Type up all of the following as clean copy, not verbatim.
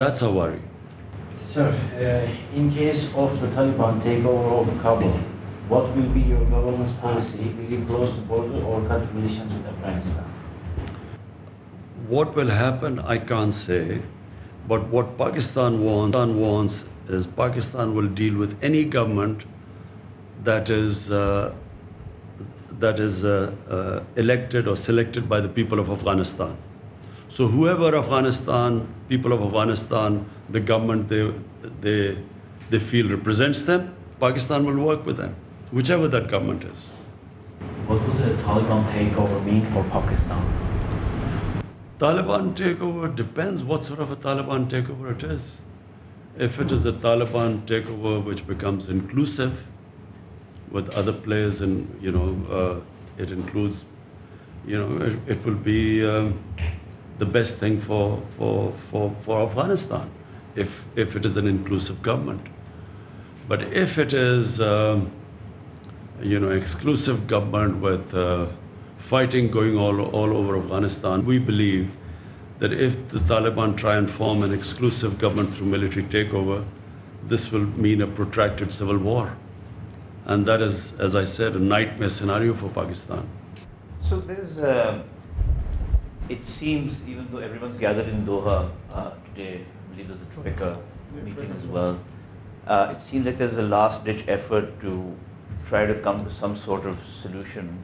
That's a worry. Sir, in case of the Taliban takeover of Kabul, what will be your government's policy? Will you close the border or cut relations with Afghanistan? What will happen, I can't say. But what Pakistan wants is Pakistan will deal with any government that is elected or selected by the people of Afghanistan. So whoever people of Afghanistan, the government they feel represents them, Pakistan will work with them, whichever that government is. What would the Taliban takeover mean for Pakistan? Taliban takeover depends what sort of a Taliban takeover it is. If it is a Taliban takeover which becomes inclusive with other players, and it includes, it will be the best thing for Afghanistan if it is an inclusive government. But if it is exclusive government with fighting going all over Afghanistan, we believe that if the Taliban try and form an exclusive government through military takeover, this will mean a protracted civil war. And that is, as I said, a nightmare scenario for Pakistan. So it seems, even though everyone's gathered in Doha today, I believe there's a Troika meeting as well, it seems like there's a last-ditch effort to try to come to some sort of solution.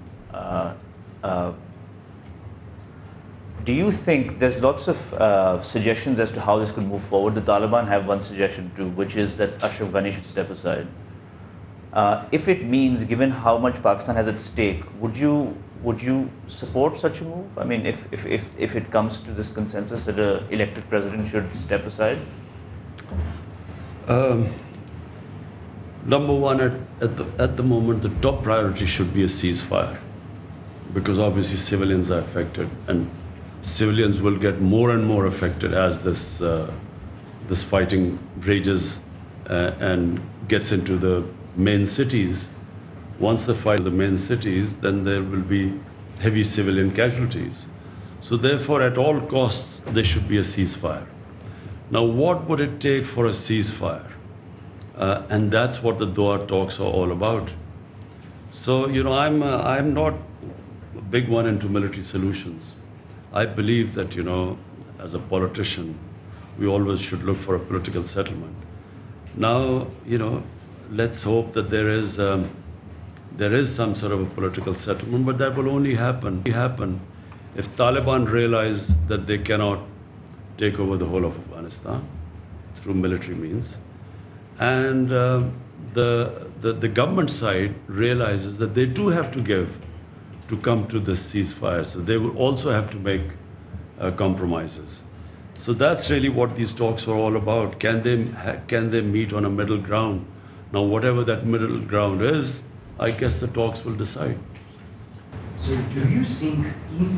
Do you think there's lots of suggestions as to how this could move forward? The Taliban have one suggestion too, which is that Ashraf Ghani should step aside. If it means, given how much Pakistan has at stake, would you support such a move? I mean, if it comes to this consensus that an elected president should step aside? Number one, at the moment, the top priority should be a ceasefire, because obviously civilians are affected, and civilians will get more and more affected as this fighting rages and gets into the main cities. Once the fight in the main cities, then there will be heavy civilian casualties. So therefore, at all costs, there should be a ceasefire. Now, what would it take for a ceasefire? And that's what the Doha talks are all about. So, I'm not a big one into military solutions. I believe that, as a politician, we always should look for a political settlement. Now, let's hope that there is some sort of a political settlement, but that will only happen if Taliban realize that they cannot take over the whole of Afghanistan through military means, and the government side realizes that they do have to give to come to this ceasefire, so they will also have to make compromises. So that's really what these talks are all about. Can they meet on a middle ground? Now, whatever that middle ground is, I guess the talks will decide. So do you think